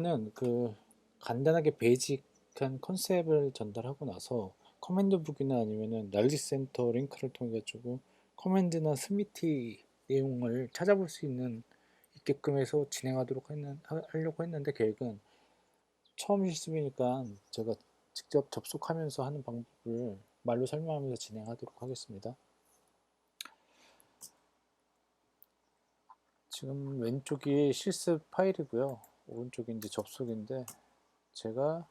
는 간단하게 베이직한 컨셉을 전달하고 나서 커맨드북이나 아니면은 널리 센터 링크를 통해 가지고 커맨드나 스미티 내용을 찾아볼 수 있게끔 해서 하려고 했는데 계획은 처음 실습이니까 제가 직접 접속하면서 하는 방법을 말로 설명하면서 진행하도록 하겠습니다. 지금 왼쪽이 실습 파일이고요. 오른쪽이 이제 접속인데 제가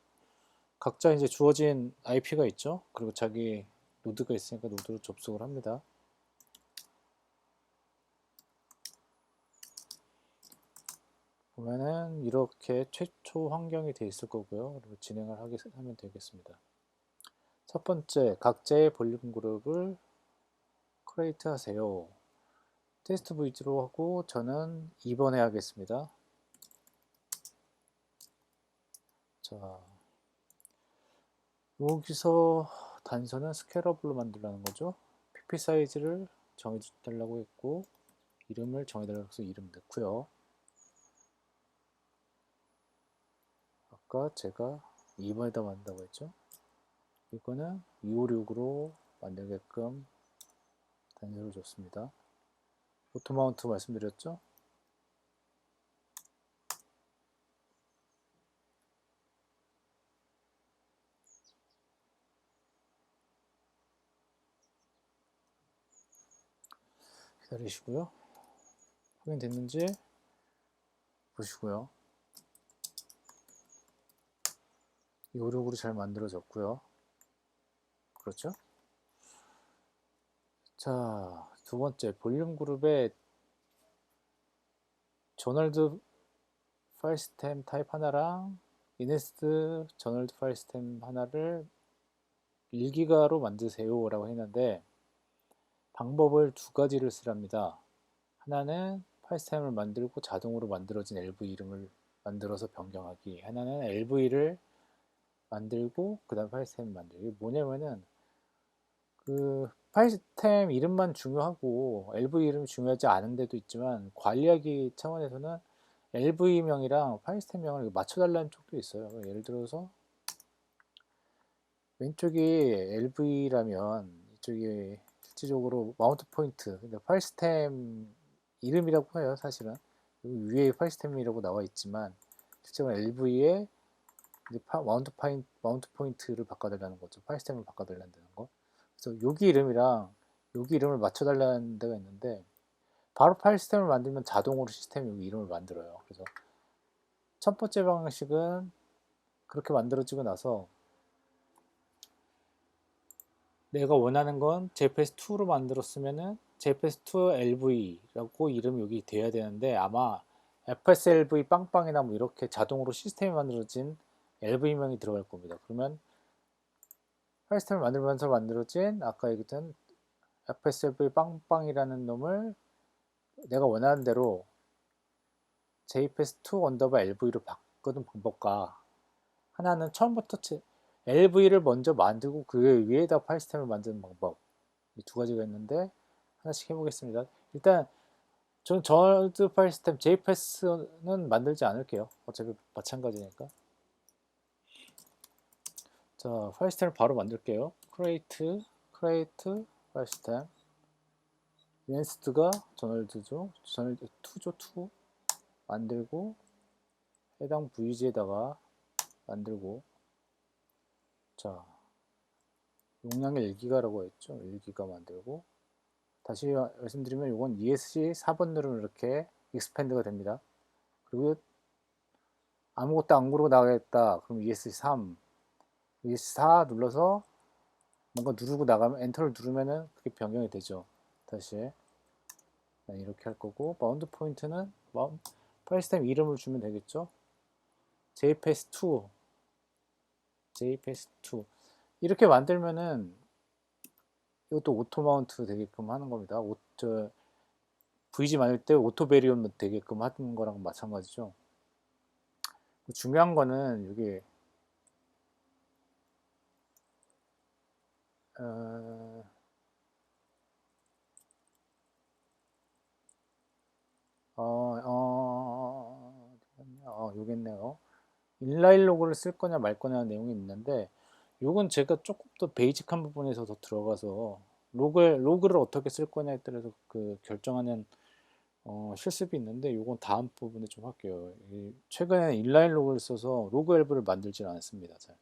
각자 이제 주어진 IP가 있죠. 그리고 자기 노드가 있으니까 노드로 접속을 합니다. 보면은 이렇게 최초 환경이 돼 있을 거고요. 그리고 하면 되겠습니다. 첫 번째, 각자의 볼륨 그룹을 크리에이트 하세요. 테스트 V로 하고 저는 2번에 하겠습니다. 자, 여기서 단서는 스케일러블로 만들라는 거죠. PP 사이즈를 정해달라고 했고 이름을 정해달라고 해서 이름 넣고요. 아까 제가 2번에다 만든다고 했죠. 이거는 256으로 만들게끔 단서를 줬습니다. 오토마운트 말씀드렸죠. 기다리시고요. 확인됐는지 보시고요. 256으로 잘 만들어졌고요. 그렇죠? 자, 두 번째 볼륨 그룹에 저널드 파일 시스템 타입 하나랑 이네스트 저널드 파일 시스템 하나를 1기가로 만드세요 라고 했는데 방법을 두 가지를 쓰랍니다. 하나는 파일 시스템을 만들고 자동으로 만들어진 LV 이름을 만들어서 변경하기, 하나는 LV를 만들고 그 다음 파일 시스템을 만들기. 뭐냐면은 파일 시스템 이름만 중요하고 LV 이름 중요하지 않은 데도 있지만 관리하기 차원에서는 LV명이랑 파일 시스템명을 맞춰달라는 쪽도 있어요. 예를 들어서 왼쪽이 LV라면 이쪽이 실질적으로 마운트 포인트, 그러니까 파일 시스템 이름이라고 해요. 사실은 위에 파일 시스템이라고 나와 있지만 실제로 LV에 마운트 포인트를 바꿔달라는 거죠. 파일 시스템을 바꿔달라는 거. 그래서 여기 이름이랑 여기 이름을 맞춰달라는 데가 있는데 바로 파일 시스템을 만들면 자동으로 시스템이 여기 이름을 만들어요. 그래서 첫 번째 방식은 그렇게 만들어지고 나서 내가 원하는 건 JPEG2로 만들었으면은 JPEG2 LV라고 이름이 여기 돼야 되는데 아마 FSLV 빵빵이나 뭐 이렇게 자동으로 시스템이 만들어진 LV명이 들어갈 겁니다. 그러면 파일 시스템을 만들면서 만들어진 아까 얘기했던 FSLV 빵빵이라는 놈을 내가 원하는 대로 JPEG2 언더바 LV로 바꾸는 방법과 하나는 처음부터 LV를 먼저 만들고 그 위에다 파일 시스템을 만드는 방법 이 두 가지가 있는데 하나씩 해보겠습니다. 일단 저는 저널드 파일 시스템 JPEG는 만들지 않을게요. 어차피 마찬가지니까. 자, 파일 시스템을 바로 만들게요. create 파일 시스템 인스트가 저널드죠. 저널드 2죠. 2 만들고 해당 VG에다가 만들고 자 용량이 1기가라고 했죠. 1기가 만들고 다시 말씀드리면 이건 ESC 4번 누르면 이렇게 익스펜드가 됩니다. 그리고 아무것도 안 고르고 나가겠다. 그럼 ESC 3, ESC 4 눌러서 뭔가 누르고 나가면 엔터를 누르면은 그게 변경이 되죠. 다시 이렇게 할 거고 마운트 포인트는 파일 시스템 이름을 주면 되겠죠. JPEG2, JPEG2 이렇게 만들면은 이것도 오토 마운트 되게끔 하는 겁니다. VG 만들 때 오토 베리온 되게끔 하는 거랑 마찬가지죠. 중요한 거는 여기 어, 어, 어, 요겠네요. 인라인 로그를 쓸 거냐 말 거냐 내용이 있는데 요건 제가 조금 더 베이직한 부분에서 더 들어가서 로그를 어떻게 쓸 거냐에 따라서 그 결정하는 실습이 있는데 요건 다음 부분에 좀 할게요. 최근에 인라인 로그를 써서 로그 앨브를 만들질 않습니다. 자,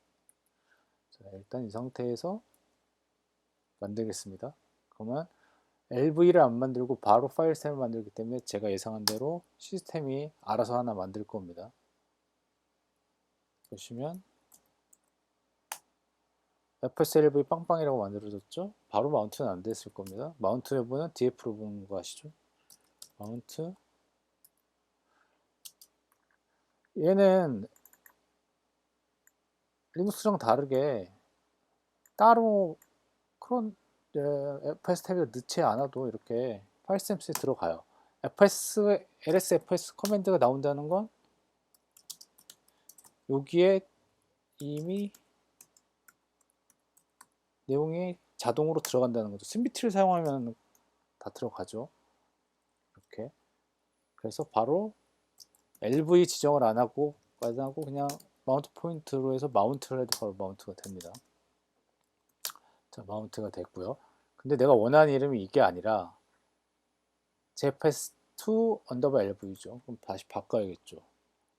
일단 이 상태에서 만들겠습니다. 그러면 LV를 안 만들고 바로 파일 시스템을 만들기 때문에 제가 예상한 대로 시스템이 알아서 하나 만들 겁니다. 보시면 FSLV 빵빵이라고 만들어졌죠? 바로 마운트는 안 됐을 겁니다. 마운트 여부는 뒤에 프로그램인 거 아시죠? 마운트 얘는 리눅스랑 다르게 따로 그런 FS 탭에 넣지 않아도 이렇게 파일 시스템에 들어가요. LSFS 커맨드가 나온다는 건 여기에 이미 내용이 자동으로 들어간다는 거죠. 스미트를 사용하면 다 들어가죠. 이렇게. 그래서 바로 LV 지정을 안 하고 그냥 마운트 포인트로 해서 마운트를 해도 바로 마운트가 됩니다. 자, 마운트가 됐고요. 근데 내가 원하는 이름이 이게 아니라 jfs2 언더바 LV죠. 그럼 다시 바꿔야겠죠.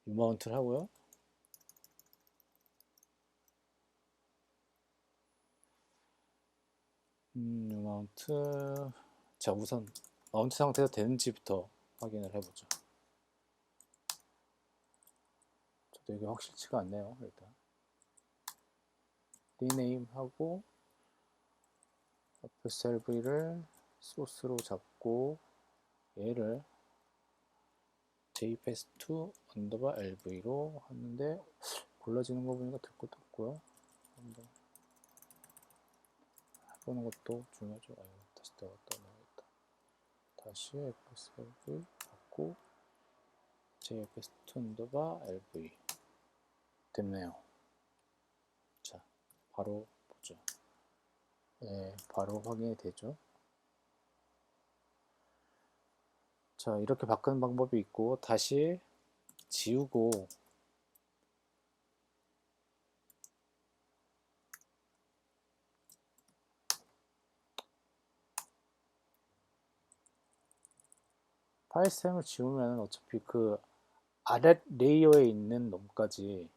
유마운트를 하고요. 유마운트. 자, 우선 마운트 상태가 되는지부터 확인을 해보죠. 저도 이게 확실치가 않네요. 일단 리네임 하고 FSLV를 소스로 잡고 얘를 jfs2 언더바 LV로 하는데 골라지는 거 보니까 될 것도 없고요. 한번 해보는 것도 중요하죠. 아유, 다시 나왔다. 다시 FSLV 받고 jfs2 언더바 LV 됐네요. 자, 바로 보죠. 네, 바로 확인이 되죠. 자, 이렇게 바꾸는 방법이 있고 다시 지우고 파일 시스템을 지우면 어차피 그 아랫 레이어에 있는 놈까지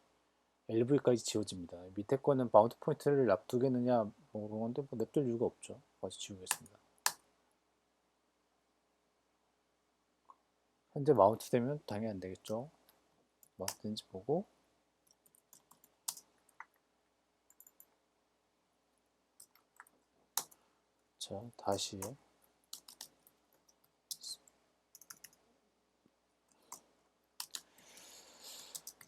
LV까지 지워집니다. 밑에 거는 바운드 포인트를 놔두겠느냐 뭐 그런 건데 뭐 냅둘 이유가 없죠. 다시 지우겠습니다. 현재 마운트 되면 당연히 안 되겠죠. 마운트 되는지 보고 자, 다시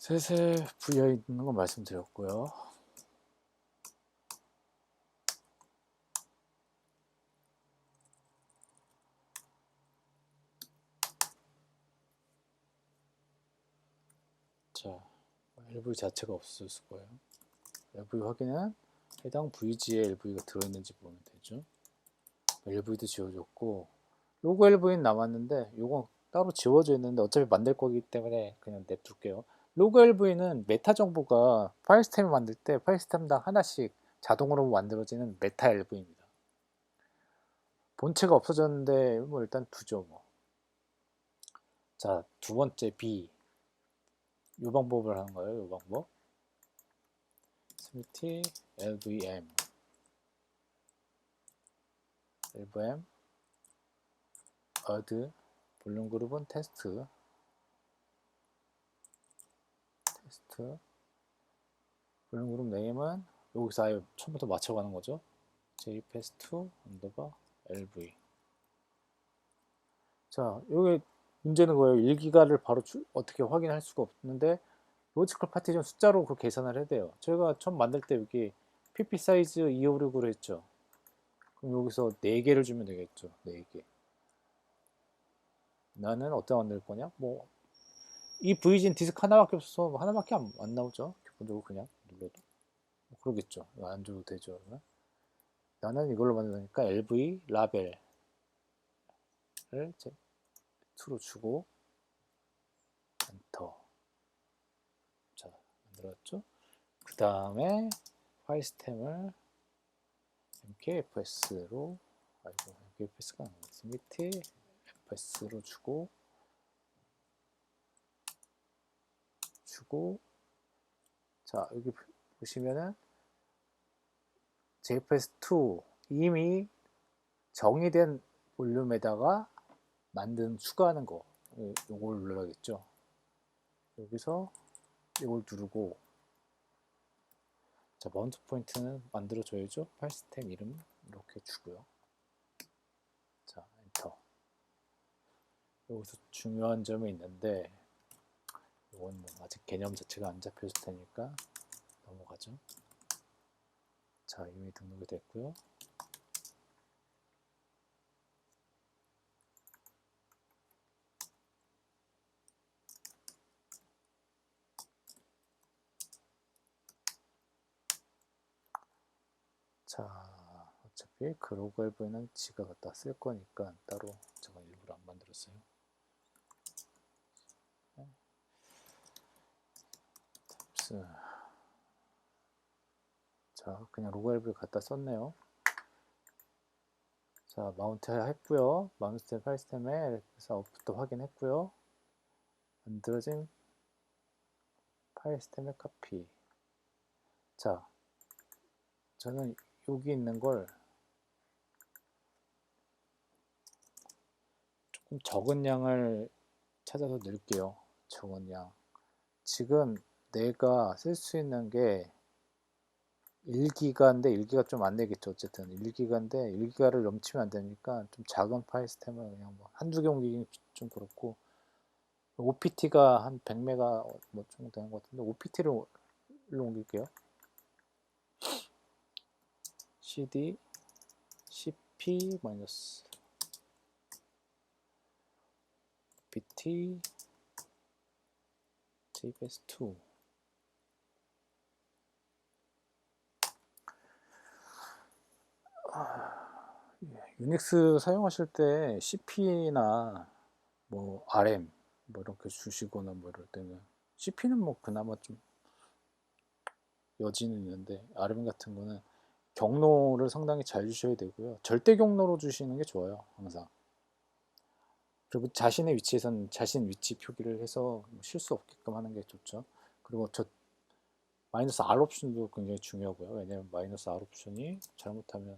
셋에 부여 있는 거 말씀드렸고요. 자, LV 자체가 없었을 거예요. LV 확인은 해당 VG에 LV가 들어있는지 보면 되죠. LV도 지워졌고 로고 LV는 남았는데 요건 따로 지워져 있는데 어차피 만들 거기 때문에 그냥 냅둘게요. 로고 LV는 메타 정보가 파일 시스템을 만들 때 파일 시스템당 하나씩 자동으로 만들어지는 메타 LV입니다. 본체가 없어졌는데 뭐 일단 두죠 뭐. 자, 두 번째 B 이 방법을 하는 거예요. 이 방법. 스미티 LVM add 볼륨 그룹은 테스트 볼륨 그룹 네임은 여기서 아예 처음부터 맞춰가는 거죠. jfs2 언더바 lv. 자, 여기 문제는 거예요. 1기가를 바로 어떻게 확인할 수가 없는데 로지컬 파티션 숫자로 그 계산을 해야 돼요. 저희가 처음 만들 때 여기 pp 사이즈 256으로 했죠. 그럼 여기서 4개를 주면 되겠죠. 4개. 나는 어떻게 만들 거냐? 뭐 이 VG는 디스크 하나밖에 없어서 뭐 하나밖에 안 나오죠. 기본적으로 그냥 눌러도. 뭐 그러겠죠. 안 줘도 되죠. 그러면. 나는 이걸로 만드니까 LV 라벨을 2로 주고 엔터. 자, 만들었죠. 그 다음에 파일 시스템을 mkfs로 mkfs가 아니고 submit fs로 주고 자 여기 보시면은 JFS2 이미 정의된 볼륨에다가 추가하는 거 요걸 눌러야겠죠. 여기서 이걸 누르고 자 마운트 포인트는 만들어 줘야죠. 파일 시스템 이름 이렇게 주고요. 자 엔터. 여기서 중요한 점이 있는데 이건 뭐 아직 개념 자체가 안 잡혀질 테니까 넘어가죠. 자 이미 등록이 됐고요. 자 어차피 그 로그 앨브에는 지가 갖다 쓸 거니까 따로 제가 일부러 안 만들었어요. 탭스. 자 그냥 로그 앨브를 갖다 썼네요. 자 마운트 했고요. 마운트 파일 시스템에 아웃풋도 확인했고요. 만들어진 파일 시스템의 카피. 자 저는 여기 있는 걸 조금 적은 양을 찾아서 넣을게요. 적은 양. 지금 내가 쓸 수 있는 게 1기가인데 1기가 좀 안 되겠죠. 어쨌든 1기가인데 1기가를 넘치면 안 되니까 좀 작은 파일 시스템을 그냥 뭐 한두 개 옮기기 좀 그렇고 OPT가 한 100메가 뭐 정도 되는 것 같은데 OPT를 옮길게요. cd cp opt jfs2 유닉스 사용하실 때 cp나 뭐 rm 뭐 이렇게 주시거나 뭐 이럴 때는 cp는 뭐 그나마 좀 여지는 있는데 rm 같은 거는 경로를 상당히 잘 주셔야 되고요. 절대 경로로 주시는 게 좋아요. 항상. 그리고 자신의 위치에선 자신 위치 표기를 해서 실수 없게끔 하는 게 좋죠. 그리고 저 마이너스 R 옵션도 굉장히 중요하고요. 왜냐면 마이너스 R 옵션이 잘못하면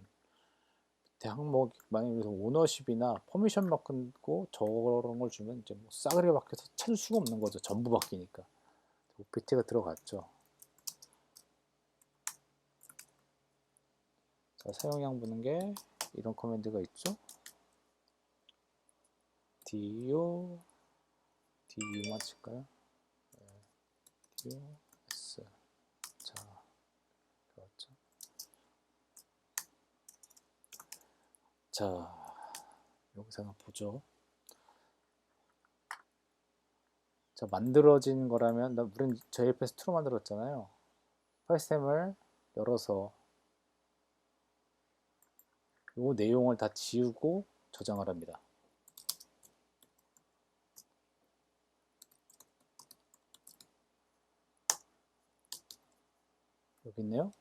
밑에 항목 만약에 오너십이나 퍼미션 바꾸고 저런 걸 주면 이제 뭐 싸그리 바뀌어서 찾을 수가 없는 거죠. 전부 바뀌니까. OPT가 들어갔죠. 자, 사용량 보는 게 이런 커맨드가 있죠. du du만 칠까요? du s 자 들어왔죠. 자 여기서 한번 보죠. 자 만들어진 거라면 우린 JFS2로 만들었잖아요. 파일 시스템을 열어서 이 내용을 다 지우고 저장을 합니다. 여기 있네요.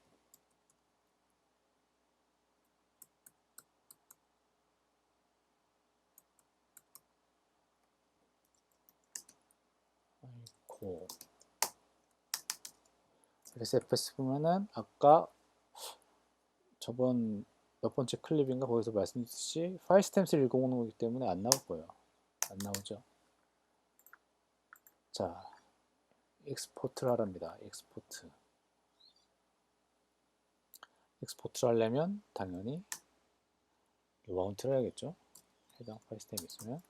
아이고. LSFS 보면은 아까 저번 몇 번째 클립인가 거기서 말씀드렸듯이 파일 시스템을 읽어오는 거기 때문에 안 나올 거예요. 안 나오죠. 자, 익스포트를 하랍니다. 익스포트. 익스포트를 하려면 당연히 마운트를 해야겠죠. 해당 파일 시스템이 있으면.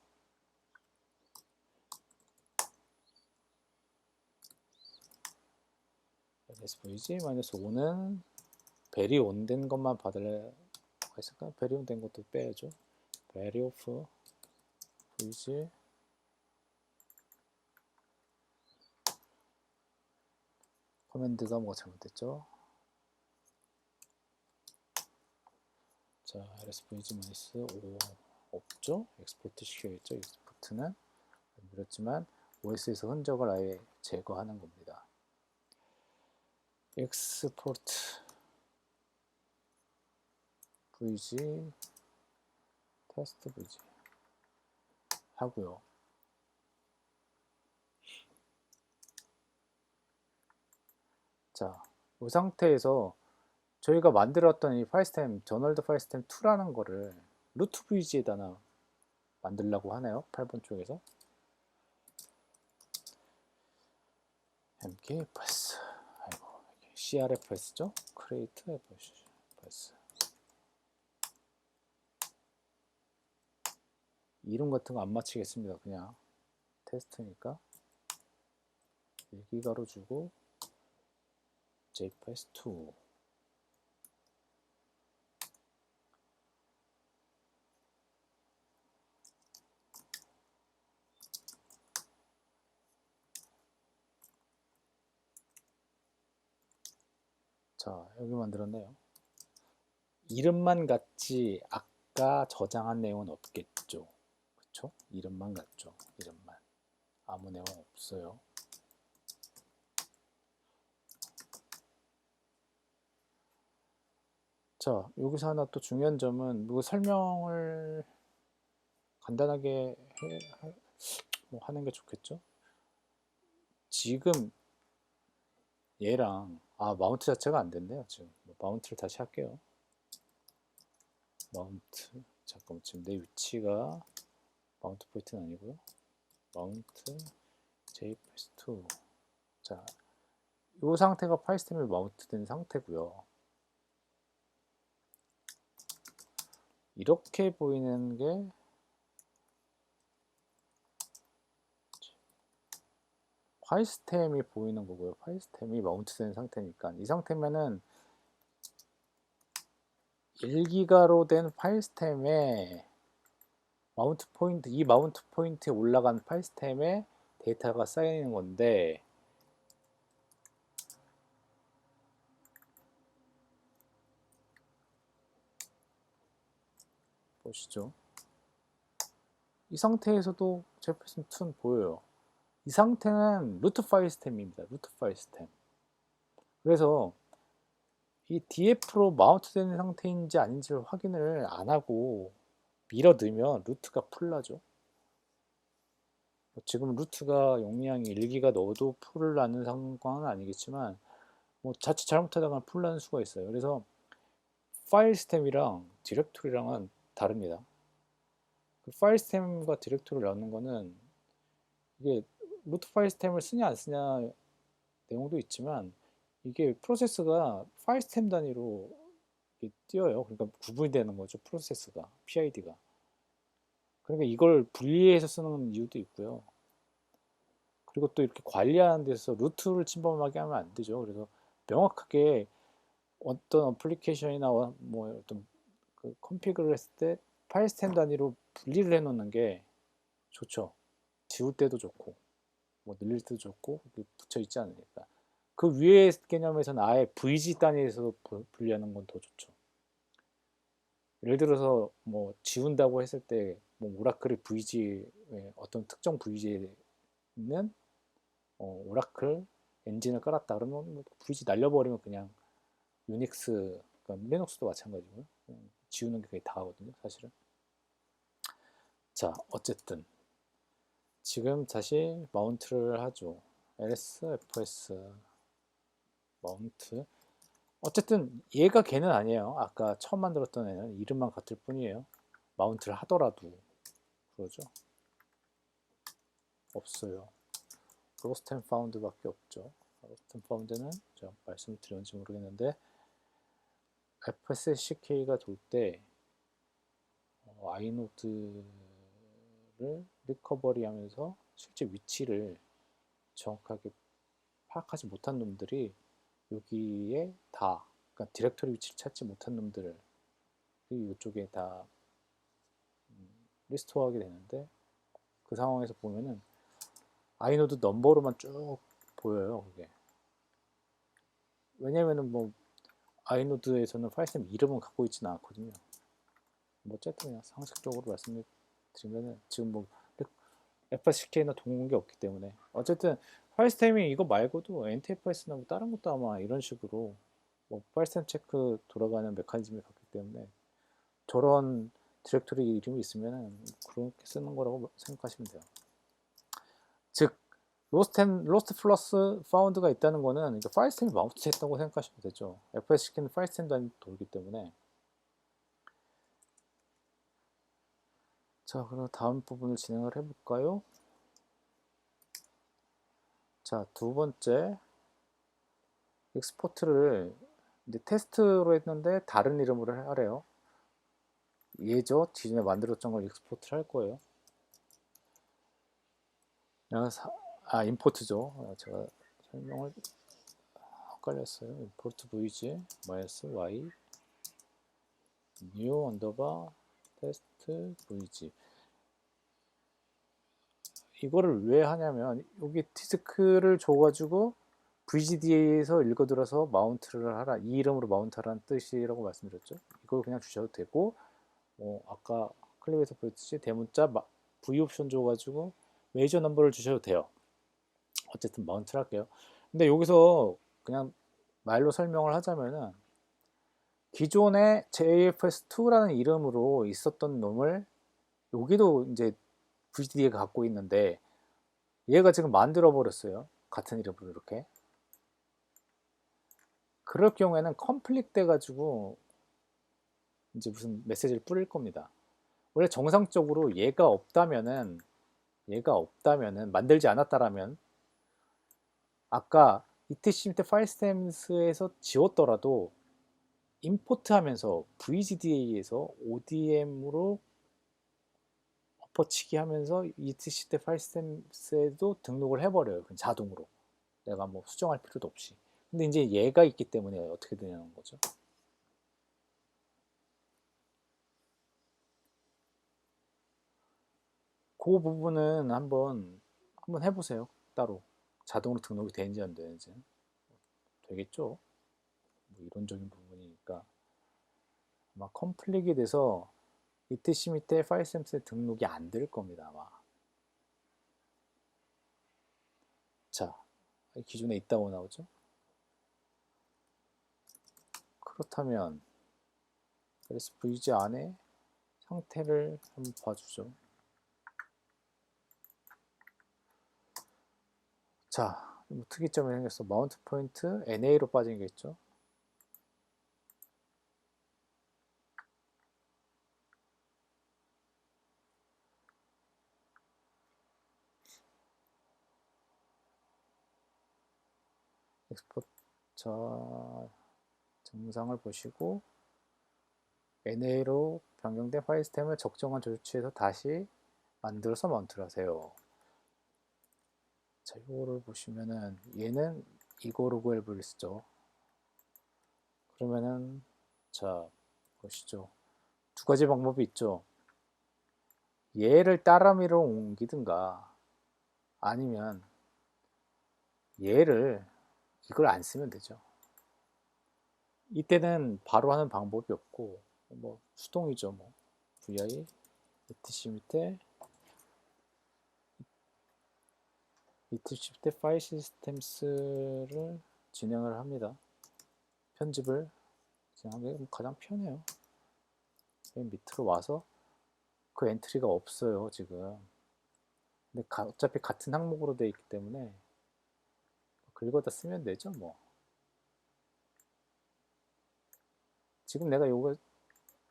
svg-5는 베리 온 된 것만 받을 거 있을까요? 베리 온 된 것도 빼야죠. 베리 오프 vg 커맨드가 뭐가 잘못됐죠? 자, svg-5 없죠? 엑스포트 시켜야겠죠? 엑스포트는 누렸지만 OS에서 흔적을 아예 제거하는 겁니다. export vg test vg 하고요. 자, 이 상태에서 저희가 만들었던 이 파일 시스템, 저널드 파일 시스템 2라는 거를 루트 vg에다 만들려고 하네요. 8번 쪽에서. mkfs, 아이고, crfs죠? create fs. 이름 같은 거 안 맞히겠습니다. 그냥 테스트니까 1기가로 주고 jfs2. 자, 여기 만들었네요. 이름만 같지 아까 저장한 내용은 없겠죠. 그쵸? 이름만 같죠. 이름만. 아무 내용 없어요. 자, 여기서 하나 또 중요한 점은 뭐 설명을 간단하게 뭐 하는 게 좋겠죠. 지금 얘랑 마운트 자체가 안 됐네요. 지금 마운트를 다시 할게요. 마운트, 잠깐 지금 내 위치가 마운트 포인트는 아니고요. 마운트 jfs2. 자, 이 상태가 파일 시스템이 마운트된 상태고요. 이렇게 보이는 게 파일 시스템이 보이는 거고요. 파일 시스템이 마운트된 상태니까 이 상태면은 1기가로 된 파일 시스템에 마운트 포인트, 이 마운트 포인트에 올라간 파일 시스템에 데이터가 쌓이는 건데 보시죠. 이 상태에서도 제프슨2는 보여요. 이 상태는 루트 파일 시스템입니다. 루트 파일 시스템. 그래서 이 DF로 마운트된 상태인지 아닌지를 확인을 안 하고 밀어 넣으면 루트가 풀나죠. 지금 루트가 용량이 1기가 넣어도 풀을 나는 상황은 아니겠지만 뭐 자칫 잘못하다가 풀 나는 수가 있어요. 그래서 파일 시스템이랑 디렉토리랑은 다릅니다. 그 파일 시스템과 디렉토리를 넣는 거는 이게 루트 파일 시스템을 쓰냐 안 쓰냐 내용도 있지만 이게 프로세스가 파일 시스템 단위로 띄어요. 그러니까 구분이 되는 거죠. 프로세스가, PID가. 그러니까 이걸 분리해서 쓰는 이유도 있고요. 그리고 또 이렇게 관리하는 데서 루트를 침범하게 하면 안 되죠. 그래서 명확하게 어떤 어플리케이션이나 뭐 어떤 그 컨피그를 했을 때 파일 시스템 단위로 분리를 해 놓는 게 좋죠. 지울 때도 좋고 뭐 늘릴 때도 좋고 붙여 있지 않으니까. 그 위에 개념에서는 아예 VG 단위에서 분리하는 건 더 좋죠. 예를 들어서 뭐 지운다고 했을 때 뭐 오라클의 VG 어떤 특정 VG는 오라클 엔진을 깔았다 그러면 뭐 VG 날려버리면 그냥 유닉스, 그러니까 리눅스도 마찬가지고요. 지우는 게 거의 다 하거든요, 사실은. 자, 어쨌든 지금 다시 마운트를 하죠. ls, fs 마운트. 어쨌든 얘가 걔는 아니에요. 아까 처음 만들었던 애는 이름만 같을 뿐이에요. 마운트를 하더라도 그러죠. 없어요. 로스트 앤 파운드밖에 없죠. 로스트 앤 파운드는 제가 말씀을 드렸는지 모르겠는데 FSCK가 돌 때 아이노드를 리커버리 하면서 실제 위치를 정확하게 파악하지 못한 놈들이 여기에 다, 그러니까 디렉토리 위치를 찾지 못한 놈들을 이쪽에 다 리스토어하게 되는데 그 상황에서 보면은 아이노드 넘버로만 쭉 보여요. 그게 왜냐면은 뭐 아이노드에서는 파일 시스템 이름은 갖고 있지는 않거든요. 뭐 어쨌든 그냥 상식적으로 말씀드리면은 지금 뭐 FSCK나 동공이 없기 때문에 어쨌든 파일 스템이 이거 말고도 NTFS나 뭐 다른 것도 아마 이런 식으로 뭐 파일 스템 체크 돌아가는 메커니즘이 같기 때문에 저런 디렉토리 이름이 있으면은 그렇게 쓰는 거라고 생각하시면 돼요. 즉 로스트 플러스 파운드가 있다는 거는 파일 스템이 마운트했다고 생각하시면 되죠. FS 시키는 파일 스템 단위 돌기 때문에. 자, 그럼 다음 부분을 진행을 해볼까요? 자, 두 번째 익스포트를 이제 테스트로 했는데 다른 이름으로 하래요. 얘죠. 기존에 만들었던 걸 익스포트를 할 거예요. 임포트죠. 제가 설명을 헷갈렸어요. 임포트 vg -y new 언더바 테스트 vg 이거를 왜 하냐면 여기 디스크를 줘가지고 VGDA에서 읽어들어서 마운트를 하라, 이 이름으로 마운트하라는 뜻이라고 말씀드렸죠. 이걸 그냥 주셔도 되고, 아까 클립에서 보였듯이 대문자 V 옵션 줘가지고 메이저 넘버를 주셔도 돼요. 어쨌든 마운트를 할게요. 근데 여기서 그냥 말로 설명을 하자면은 기존에 JFS2라는 이름으로 있었던 놈을 여기도 이제 VGDA가 갖고 있는데 얘가 지금 만들어 버렸어요. 같은 이름으로 이렇게. 그럴 경우에는 컴플릭 돼가지고 이제 무슨 메시지를 뿌릴 겁니다. 원래 정상적으로 얘가 없다면은 만들지 않았다라면 아까 etc 밑에 파일 스템스에서 지웠더라도 임포트하면서 VGDA에서 ODM으로 엎어치기 하면서 etc 밑에 파일 스템스에도 등록을 해버려요. 그냥 자동으로. 내가 뭐 수정할 필요도 없이. 근데 이제 얘가 있기 때문에 어떻게 되냐는 거죠. 그 부분은 한번 해보세요. 따로 자동으로 등록이 되는지 안 되는지. 되겠죠. 뭐 이론적인 부분이니까 아마 컴플릭이 돼서 etc 밑에 파일 스템스에 등록이 안 될 겁니다. 아마. 자, 기존에 있다고 나오죠. 그렇다면 SVG 안에 상태를 한번 봐주죠. 자, 뭐 특이점이 생겼어. 마운트 포인트 NA로 빠진 게 있죠. 엑스포트. 자, 증상을 보시고 NA로 변경된 파일 시스템을 적정한 조치해서 다시 만들어서 마운트를 하세요. 자, 이거를 보시면은 얘는 이거 로그 앨브를 쓰죠. 그러면은 자, 보시죠. 두 가지 방법이 있죠. 얘를 따라미로 옮기든가 아니면 얘를 이걸 안 쓰면 되죠. 이때는 바로 하는 방법이 없고 뭐 수동이죠. 뭐 vi etc 밑에 etc 밑에 파일 시스템스를 진행을 합니다. 편집을 진행하는 게 가장 편해요. 맨 밑으로 와서 그 엔트리가 없어요 지금. 근데 어차피 같은 항목으로 되어 있기 때문에 긁어다 쓰면 되죠 뭐. 지금 내가 이거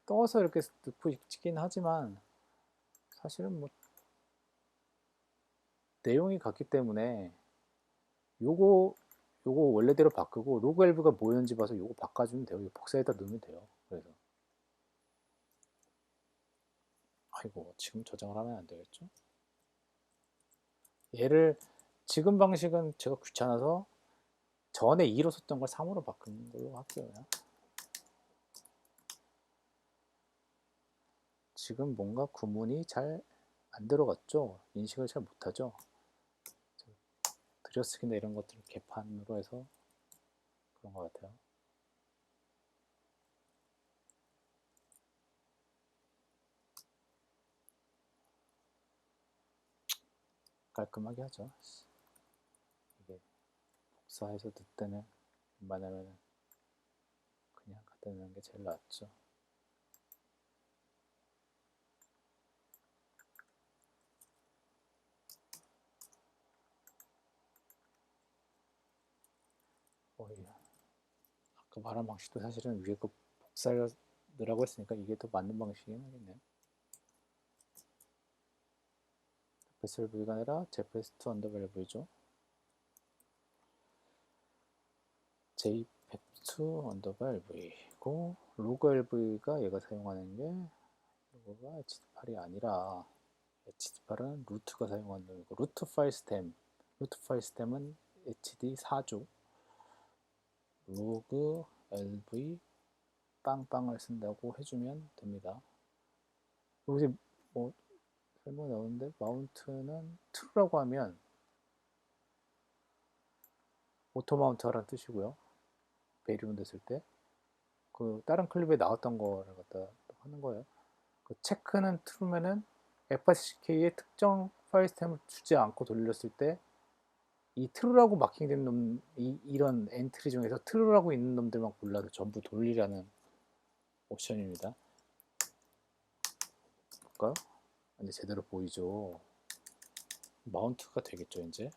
떠서 이렇게 넣고 있긴 하지만 사실은 뭐 내용이 같기 때문에 요거 원래대로 바꾸고 로그 앨브가 뭐였는지 봐서 요거 바꿔주면 돼요. 복사에다 넣으면 돼요. 그래서 아이고 지금 저장을 하면 안 되겠죠? 얘를 지금 방식은 제가 귀찮아서 전에 2로 썼던 걸 3으로 바꾸는 걸로 할게요. 그냥. 지금 뭔가 구문이 잘 안 들어갔죠? 인식을 잘 못하죠? 들여쓰기나 이런 것들을 개판으로 해서 그런 것 같아요. 깔끔하게 하죠. 복사해서 넣을 때는 웬만하면 그냥 갖다 넣는 게 제일 낫죠. 아까 말한 방식도 사실은 위에 거 복사를 넣으라고 했으니까 이게 더 맞는 방식이긴 하겠네요. JPEG-LV가 아니라 JPEG-2 언더바 LV죠. JPEG-2 언더바 LV고 로그 LV가 얘가 사용하는 게 로그가 HD8이 아니라 HD8은 루트가 사용하는 놈이고 루트 파일 스템은 HD4죠. 로그 LV 빵빵을 쓴다고 해주면 됩니다. 여기 뭐 설명 나오는데 마운트는 true라고 하면 오토 마운트 하라는 뜻이고요. 베리온 됐을 때 그 다른 클립에 나왔던 거를 갖다 하는 거예요. 그 체크는 true면은 FSK의 특정 파일 스템을 주지 않고 돌렸을 때 이 true라고 마킹된 놈, 이런 엔트리 중에서 true라고 있는 놈들만 골라서 전부 돌리라는 옵션입니다. 볼까요? 이제 제대로 보이죠. 마운트가 되겠죠, 이제.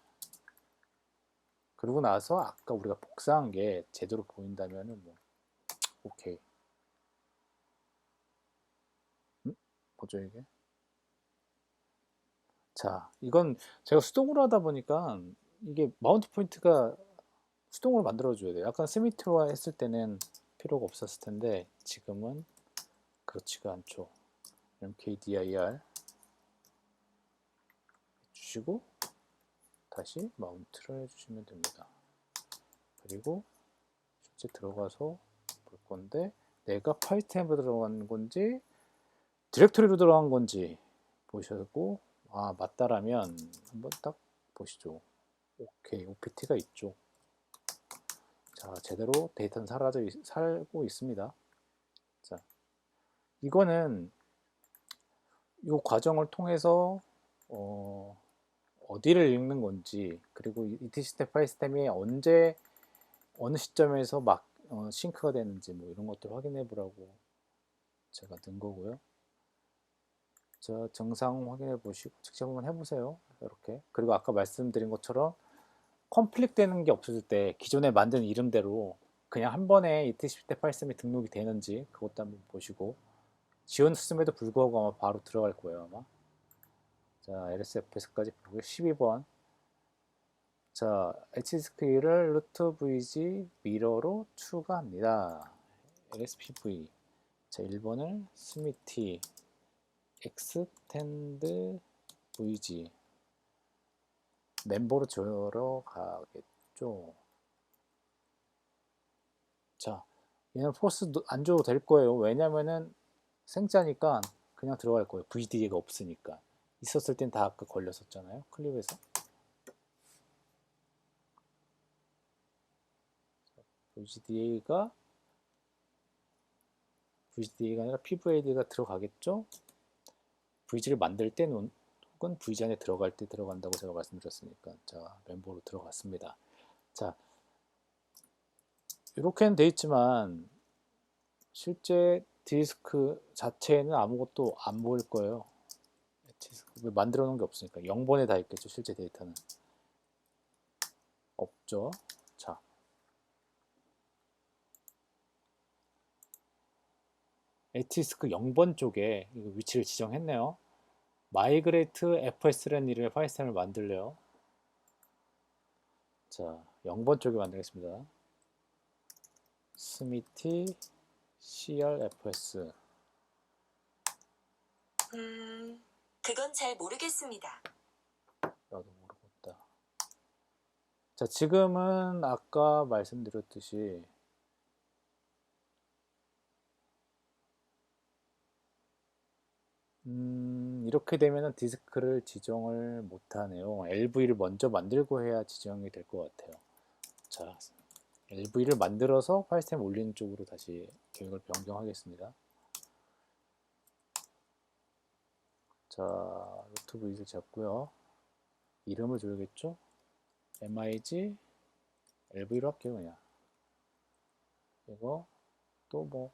그러고 나서 아까 우리가 복사한 게 제대로 보인다면은 뭐 오케이. 뭐죠 이게? 자, 이건 제가 수동으로 하다 보니까 이게 마운트 포인트가 수동으로 만들어줘야 돼요. 약간 스미트로화 했을 때는 필요가 없었을 텐데 지금은 그렇지가 않죠. mkdir 주시고 다시 마운트를 해주시면 됩니다. 그리고 실제 들어가서 볼 건데 내가 파일 템으로 들어간 건지 디렉토리로 들어간 건지 보시고 아 맞다라면 한번 딱 보시죠. 오케이, OPT가 있죠. 자, 제대로 데이터는 살고 있습니다. 자, 이거는 이 과정을 통해서 어디를 읽는 건지 그리고 etc 파일 시스템이 언제 어느 시점에서 막 싱크가 되는지 뭐 이런 것들 확인해 보라고 제가 넣은 거고요. 자, 정상 확인해 보시고 직접 한번 해보세요. 이렇게. 그리고 아까 말씀드린 것처럼 컴플릭 되는 게 없어질 때 기존에 만든 이름대로 그냥 한 번에 etc 파일 시스템이 등록이 되는지 그것도 한번 보시고 지원했음에도 불구하고 아마 바로 들어갈 거예요 아마. 자, LSFS까지 보고 12번. 자, HSK를 루트 VG 미러로 추가합니다. LSPV. 자, 1번을 스미티 extend VG 멤버로 들어가겠죠. 자, 얘는 포스 안 줘도 될 거예요. 왜냐면은 생짜니까 그냥 들어갈 거예요. VDA가 없으니까. 있었을 땐 다 아까 걸렸었잖아요. 클립에서. VDA가 아니라 PVAD가 들어가겠죠? VG를 만들 때는 혹은 VG 안에 들어갈 때 들어간다고 제가 말씀드렸으니까 자, 멤버로 들어갔습니다. 자, 이렇게는 돼 있지만 실제 디스크 자체에는 아무것도 안 보일 거예요. 디스크 만들어 놓은 게 없으니까 0번에 다 있겠죠. 실제 데이터는 없죠. 자, H디스크 0번 쪽에 위치를 지정했네요. 마이그레이트 FS라는 이름의 파일 시스템을 만들래요. 자, 0번 쪽에 만들겠습니다. 스미티 CRFS. 그건 잘 모르겠습니다. 나도 모르겠다. 자, 지금은 아까 말씀드렸듯이 이렇게 되면 디스크를 지정을 못하네요. LV를 먼저 만들고 해야 지정이 될 것 같아요. 자, LV를 만들어서 파일 시스템 올리는 쪽으로 다시 계획을 변경하겠습니다. 자, 루트 V를 잡고요. 이름을 줘야겠죠? MIG LV로 할게요 그냥. 이거 또 뭐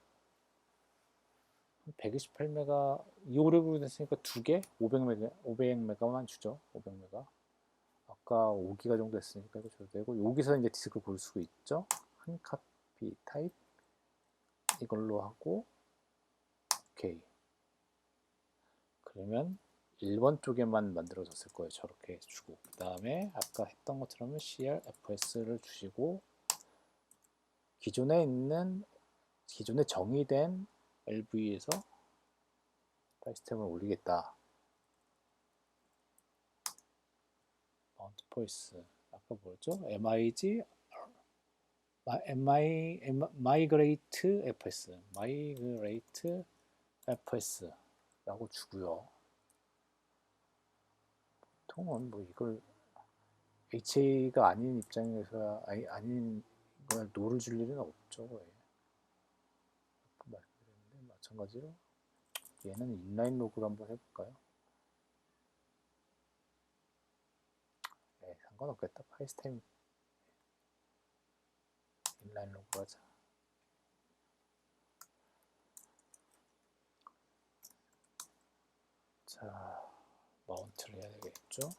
128메가 256으로 됐으니까 두 개 500메가만 주죠. 500메가. 아까 5기가 정도 했으니까 이거 줘도 되고, 여기서 이제 디스크를 볼 수가 있죠. 한 카피 타입 이걸로 하고 오케이. 그러면 1번 쪽에만 만들어졌을 거예요. 저렇게 주고, 그 다음에 아까 했던 것처럼 CRFS를 주시고, 기존에 정의된 LV에서 파이스템을 올리겠다. 마운트 포이스 아까 뭐였죠? migrate fs라고 주고요. 보통은 뭐 이걸 HA가 아닌 입장에서 아닌 걸 노를 줄 일은 없죠. 거의. 말씀드렸는데 마찬가지로 얘는 인라인 로그를 한번 해볼까요? 네, 상관없겠다. 파이스템 인라인 로그 하자. 자, 마운트를 해야 되겠죠?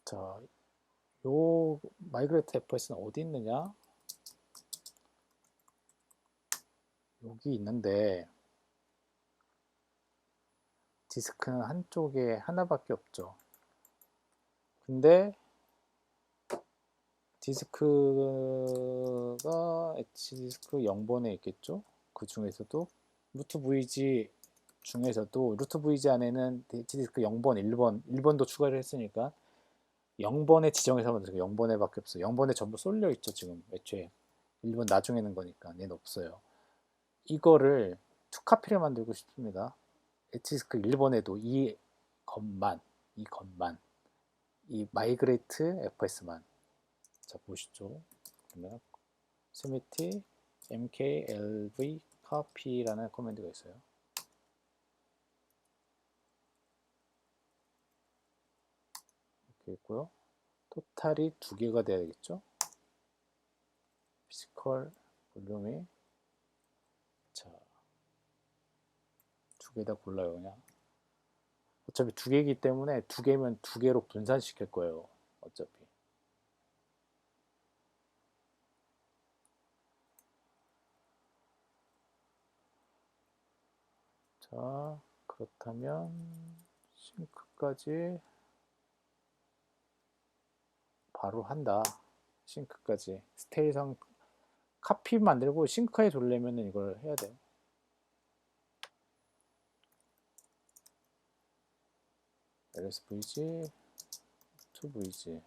자, 요 마이그레이트 FS는 어디 있느냐? 여기 있는데 디스크는 한쪽에 하나밖에 없죠. 근데 디스크가 H디스크 0번에 있겠죠. 그 중에서도 루트 VG 중에서도 루트 VG 안에는 H디스크 0번, 1번도 추가를 했으니까 0번에 지정해서 만들어요. 0번에 밖에 없어요. 0번에 전부 쏠려 있죠. 지금 애초에 1번 나중에는 거니까 얘는 없어요. 이거를 투카피를 만들고 싶습니다. H디스크 1번에도 이 것만 이 마이그레이트 FS만. 자, 보시죠. 그러면 스미티 mklv copy라는 커맨드가 있어요. 이렇게 있고요. 토탈이 두 개가 돼야 되겠죠. 피지컬 볼륨이, 자, 두 개 다 골라요. 그냥 어차피 두 개이기 때문에 두 개면 두 개로 분산시킬 거예요. 어차피. 자, 그렇다면 싱크까지 바로 한다. 싱크까지 스테이상 카피 만들고 싱크에 돌려면 이걸 해야 돼요. LSVG, 2VG.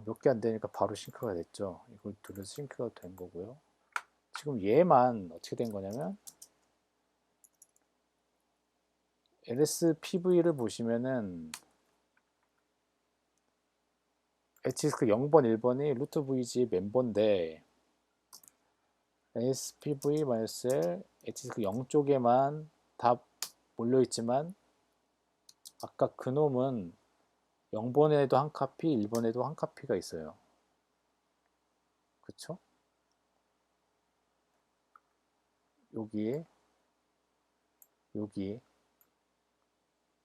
몇 개 안 되니까 바로 싱크가 됐죠. 이걸 돌려서 싱크가 된 거고요. 지금 얘만 어떻게 된 거냐면 LSPV를 보시면은 H디스크 0번, 1번이 루트 VG 멤버인데 LSPV-L H디스크 0쪽에만 다 몰려있지만 아까 그놈은 0번에도 한 카피, 1번에도 한 카피가 있어요. 그쵸? 여기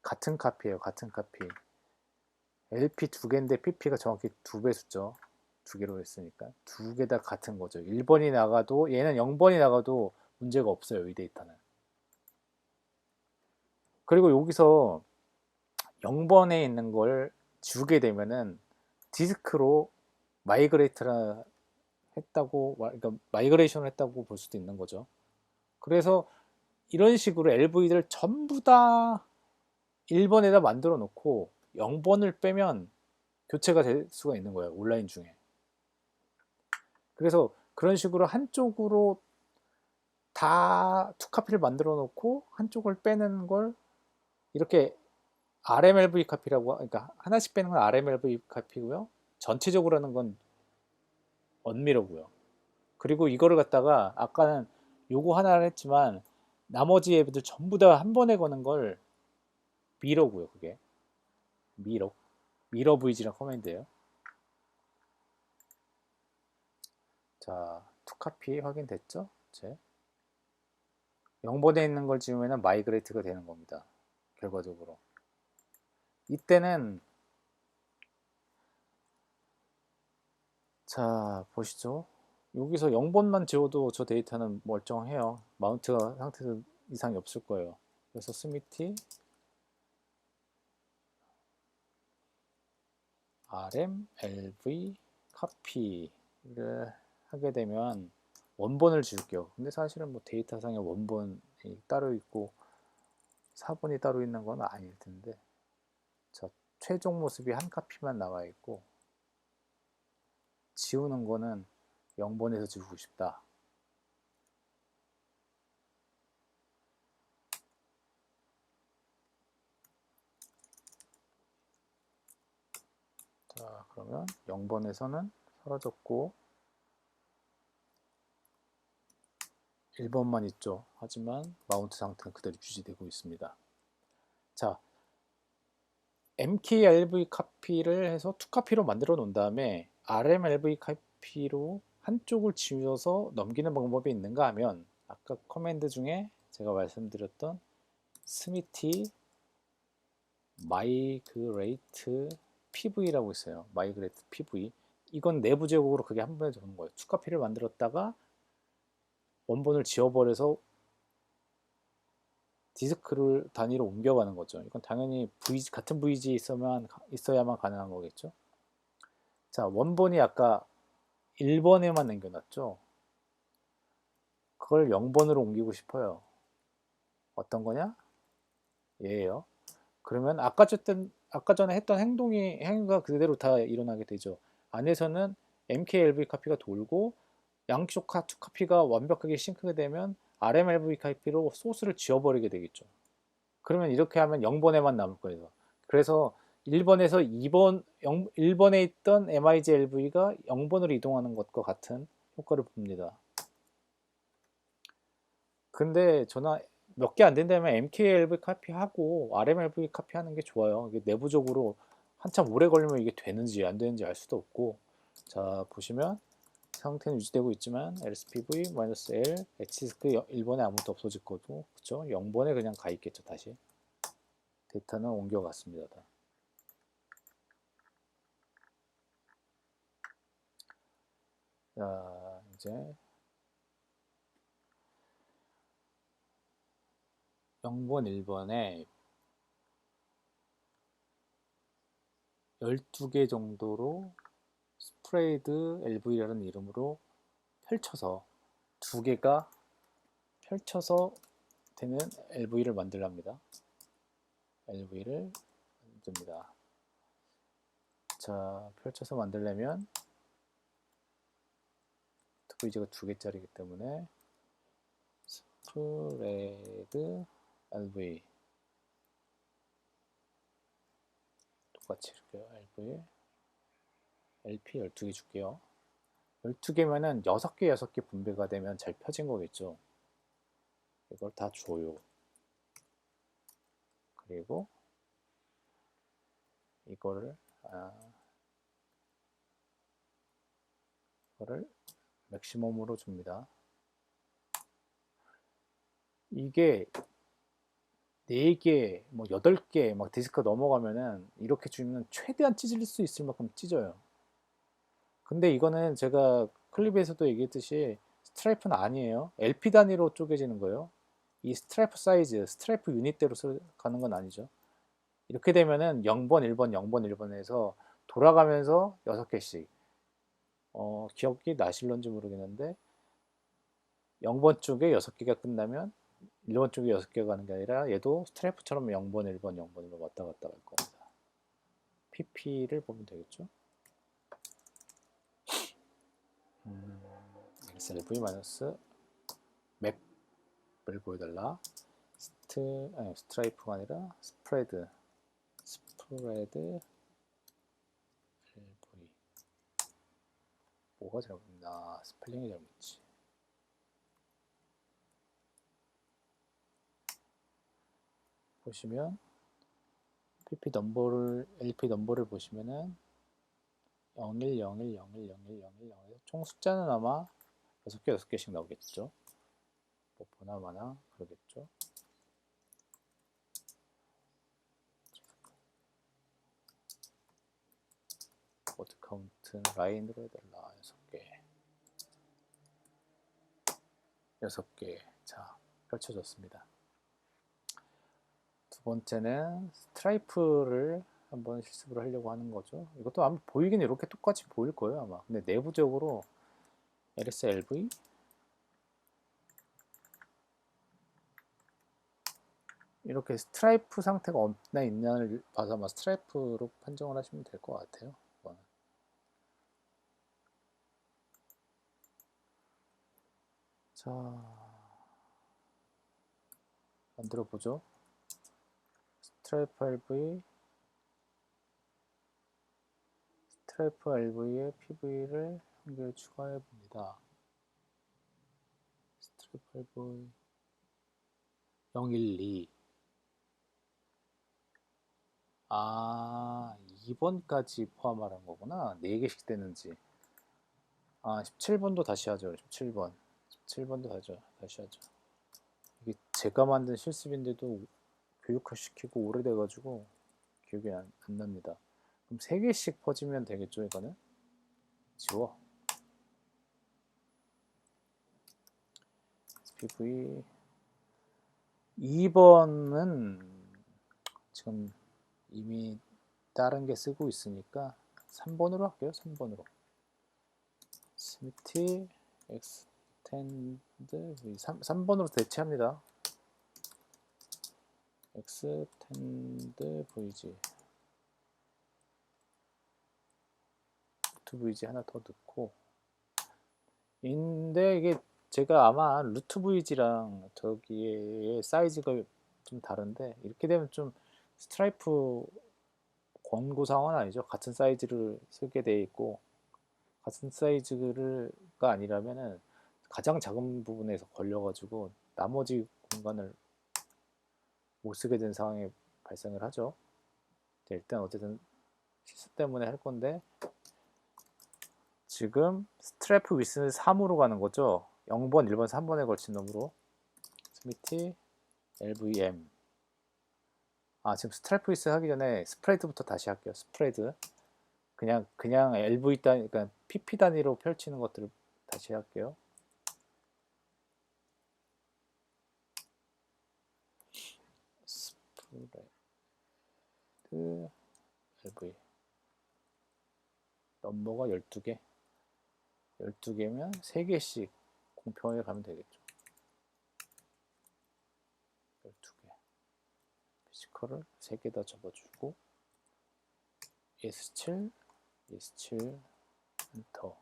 같은 카피예요. 같은 카피. LP 두 개인데 PP가 정확히 두 배수죠. 두 개로 했으니까 두 개 다 같은 거죠. 1번이 나가도 얘는 0번이 나가도 문제가 없어요. 이 데이터는. 그리고 여기서 0번에 있는 걸 주게 되면은 디스크로 마이그레이트라 했다고, 그러니까 마이그레이션을 했다고 볼 수도 있는 거죠. 그래서 이런 식으로 LV들 전부 다 1번에다 만들어 놓고 0번을 빼면 교체가 될 수가 있는 거예요. 온라인 중에. 그래서 그런 식으로 한쪽으로 다 투카피를 만들어 놓고 한쪽을 빼는 걸 이렇게 RMLV 카피라고, 그러니까 하나씩 빼는 건 RMLV 카피고요. 전체적으로 하는 건 언미러고요. 그리고 이거를 갖다가 아까는 요거 하나를 했지만 나머지 앱들 전부 다 한 번에 거는 걸 미러고요. 그게 미러 VG란 커맨드예요. 자, 투카피 확인됐죠? 제 0번에 있는 걸 지우면 마이그레이트가 되는 겁니다. 결과적으로 이때는 자 보시죠. 여기서 0번만 지워도 저 데이터는 멀쩡해요. 마운트가 상태에서 이상이 없을 거예요. 그래서 스미티 rm lv 카피를 하게 되면 원본을 지울게요. 근데 사실은 뭐 데이터상에 원본이 따로 있고 4번이 따로 있는 건 아닐 텐데, 자 최종 모습이 한 카피만 나와 있고 지우는 거는 0번에서 지우고 싶다. 자 그러면 0번에서는 사라졌고 1번만 있죠. 하지만 마운트 상태는 그대로 유지되고 있습니다. 자 mklv 카피를 해서 2카피로 만들어 놓은 다음에 rmlv 카피로 한쪽을 지워서 넘기는 방법이 있는가 하면 아까 커맨드 중에 제가 말씀드렸던 스미티 migrate pv라고 있어요. migrate pv. 이건 내부 제국으로 그게 한 번에 도는 거예요. 2카피를 만들었다가 원본을 지워버려서 디스크를 단위로 옮겨가는 거죠. 이건 당연히 같은 VG 있어야만 가능한 거겠죠. 자, 원본이 아까 1번에만 남겨놨죠. 그걸 0번으로 옮기고 싶어요. 어떤 거냐? 얘예요. 그러면 아까 전에 했던 행위가 그대로 다 일어나게 되죠. 안에서는 MKLV 카피가 돌고 양쪽 카피가 완벽하게 싱크가 되면 RMLV 카피로 소스를 지워버리게 되겠죠. 그러면 이렇게 하면 0번에만 남을 거예요. 그래서 1번에서 1번에 있던 MIGLV가 0번으로 이동하는 것과 같은 효과를 봅니다. 근데 저는 몇 개 안 된다면 MKLV 카피하고 RMLV 카피하는 게 좋아요. 이게 내부적으로 한참 오래 걸리면 이게 되는지 안 되는지 알 수도 없고. 자 보시면 상태는 유지되고 있지만 LSPV-L H디스크 1번에 아무것도 없어질 거고, 그쵸? 0번에 그냥 가 있겠죠. 다시 데이터는 옮겨갔습니다. 자 이제 0번 1번에 12개 정도로 스프레이드 LV라는 이름으로 펼쳐서 두 개가 펼쳐서 되는 LV를 만들랍니다. LV를 만듭니다. 자, 펼쳐서 만들려면 VG가 두 개짜리이기 때문에 스프레드 LV 똑같이 줄게요. LV LP 12개 줄게요. 12개면은 6개 6개 분배가 되면 잘 펴진 거겠죠. 이걸 다 줘요. 그리고 이거를 맥시멈으로 줍니다. 이게 4개, 뭐 8개 막 디스크 넘어가면은 이렇게 주면 최대한 찢을 수 있을 만큼 찢어요. 근데 이거는 제가 클립에서도 얘기했듯이 스트라이프는 아니에요. LP 단위로 쪼개지는 거예요. 이 스트라이프 사이즈, 스트라이프 유닛대로 가는 건 아니죠. 이렇게 되면은 0번, 1번, 0번, 1번에서 돌아가면서 6개씩 기억이 나실런지 모르겠는데 0번 쪽에 6개가 끝나면 1번 쪽에 6개가 가는 게 아니라 얘도 스트래프처럼 0번, 1번, 0번, 1번 왔다 갔다 갈 겁니다. PP를 보면 되겠죠. XLV- 맵을 보여달라. 스트라이프가 아니라 스프레드 LV. 뭐가 잘못됐나? 스펠링이 잘못이지. 보시면 PP 넘버를 LP 넘버를 보시면은 01, 01, 01, 01, 01, 01 총 숫자는 아마 6개, 6개씩 나오겠죠. 뭐 보나마나 그러겠죠. 워드 카운트 라인으로 해달라. 6개. 6개. 자, 펼쳐졌습니다. 두 번째는 스트라이프를 한번 실습을 하려고 하는 거죠. 이것도 아마 보이긴 이렇게 똑같이 보일 거예요, 아마. 근데 내부적으로 LSLV 이렇게 스트라이프 상태가 없나 있냐를 봐서 아마 스트라이프로 판정을 하시면 될 것 같아요. 이거는. 자, 만들어 보죠. 스트라이프 LV에 PV를 한 개 추가해 봅니다. 스트라이프 LV 012. 아, 2번까지 포함하는 거구나. 4개씩 되는지. 아, 17번도 다시 하죠. 17번. 17번도 다시 하죠. 이게 제가 만든 실습인데도 교육화 시키고 오래돼가지고 기억이 안 납니다. 그럼 3개씩 퍼지면 되겠죠, 이거는? 지워. SPV 2번은 지금 이미 다른 게 쓰고 있으니까 3번으로 할게요. 3번으로. 스미티 엑스텐드 V 3번으로 대체합니다. 엑스텐드 VG 루트 VG 하나 더 넣고 인데 이게 제가 아마 루트 VG랑 저기의 사이즈가 좀 다른데 이렇게 되면 좀 스트라이프 권고사항은 아니죠. 같은 사이즈를 쓰게 돼 있고 같은 사이즈가 아니라면은 가장 작은 부분에서 걸려가지고 나머지 공간을 못 쓰게 된 상황이 발생을 하죠. 일단 어쨌든 실습 때문에 할 건데 지금 스트래프 위스는 3으로 가는 거죠. 0번, 1번, 3번에 걸친 놈으로 스미티 LVM 지금 스트래프 위스 하기 전에 스프레드부터 다시 할게요. 스프레드 그냥 LV 단위, 그러니까 PP 단위로 펼치는 것들을 다시 할게요. 스프레드 LV 넘버가 12개 12개면 3개씩 공평하게 가면 되겠죠. 12개 피지컬을 3개 다 접어주고 ES7 엔터.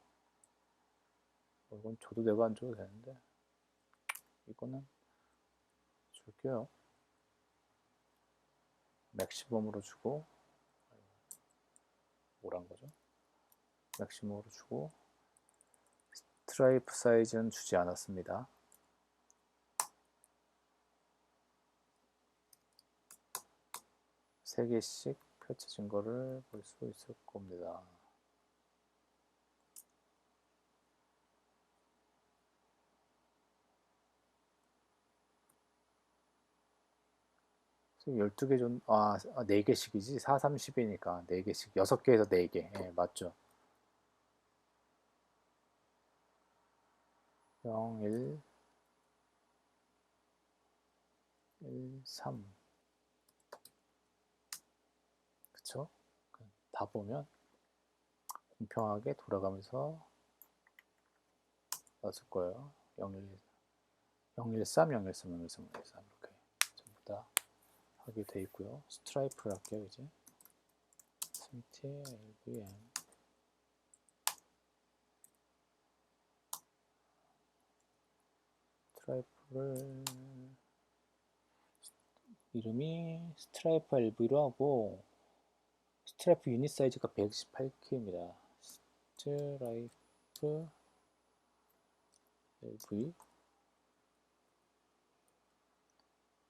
이건 줘도 되고 안 줘도 되는데 이거는 줄게요. 맥시멈으로 주고 뭐란 거죠? 맥시멈으로 주고 스트라이프 사이즈는 주지 않았습니다. 세 개씩 펼쳐진 거를 볼 수 있을 겁니다. 지금 12개 좀, 4개씩이지? 4, 30이니까 4개씩. 6개에서 4개. 예, 맞죠. 0, 1, 1, 3. 그쵸? 다 보면 공평하게 돌아가면서 넣었을 거예요. 0, 1, 013, 013, 013, 013 이렇게 전부 다 하게 돼 있고요. 스트라이프를 할게요. 이제 스미티 LVM 스트라이프를 이름이 스트라이프 LV로 하고 스트라이프 유닛 사이즈가 128K입니다. 스트라이프 LV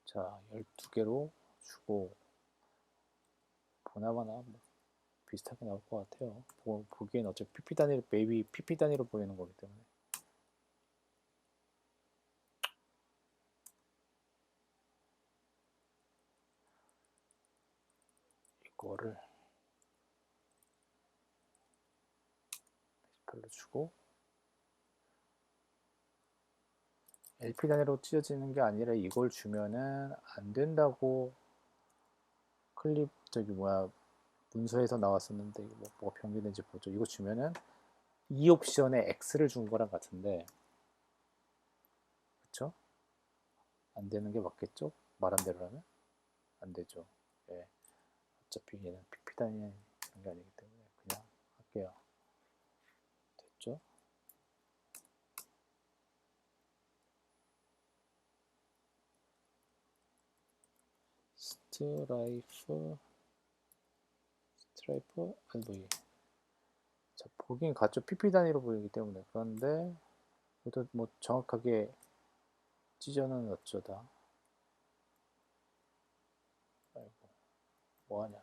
자 12개로 주고 보나마나 뭐 비슷하게 나올 것 같아요. 보기엔 어차피 PP 단위로 베이비 PP 단위로 보이는 거기 때문에. 이거를 별로 주고 LP 단위로 찢어지는 게 아니라 이걸 주면은 안 된다고 클립 저기 뭐야 문서에서 나왔었는데 뭐가 변경된지 보죠. 이거 주면은 이 옵션에 X를 준 거랑 같은데 그쵸? 안 되는 게 맞겠죠? 말한 대로라면 안 되죠. 예. 어차피 얘는 PP 단위 그런 게 아니기 때문에 그냥 할게요. 됐죠? 스트라이프 LV. 자, 보긴 같죠. PP 단위로 보이기 때문에. 그런데 그래도 뭐 정확하게 찢어는 어쩌다. 아이고, 뭐하냐.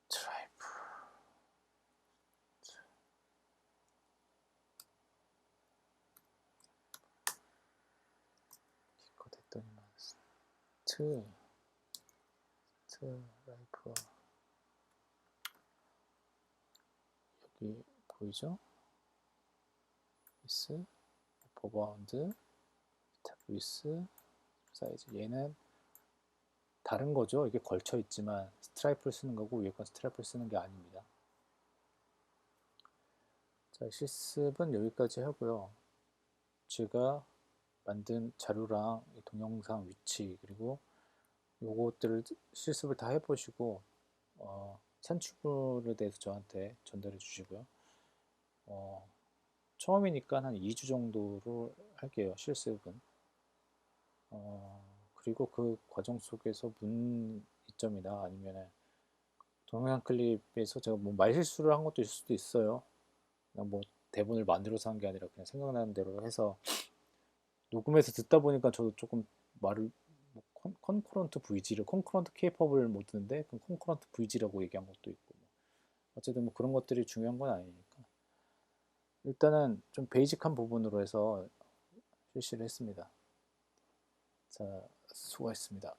스트라이프. 기껏 했더니만 스트라이프. 여기 보이죠? 위스, 버바운드, 탭 위스, 사이즈. 얘는 다른 거죠. 이게 걸쳐 있지만 스트라이프를 쓰는 거고 위에 건 스트라이프를 쓰는 게 아닙니다. 자, 실습은 여기까지 하고요. 제가 만든 자료랑 동영상 위치 그리고 요것들을 실습을 다 해보시고 산출물에 대해서 저한테 전달해 주시고요. 처음이니까 한 2주 정도로 할게요. 실습은. 그리고 그 과정 속에서 문이점이나 아니면 동영상 클립에서 제가 뭐 말실수를 한 것도 있을 수도 있어요. 그냥 뭐 대본을 만들어서 한 게 아니라 그냥 생각나는 대로 해서 녹음해서 듣다 보니까 저도 조금 말을 뭐 컨커런트 VG를 컨커런트 K-팝을 못 듣는데 그럼 컨커런트 VG라고 얘기한 것도 있고 뭐. 어쨌든 뭐 그런 것들이 중요한 건 아니니까 일단은 좀 베이직한 부분으로 해서 실시를 했습니다. 자, 수고하셨습니다.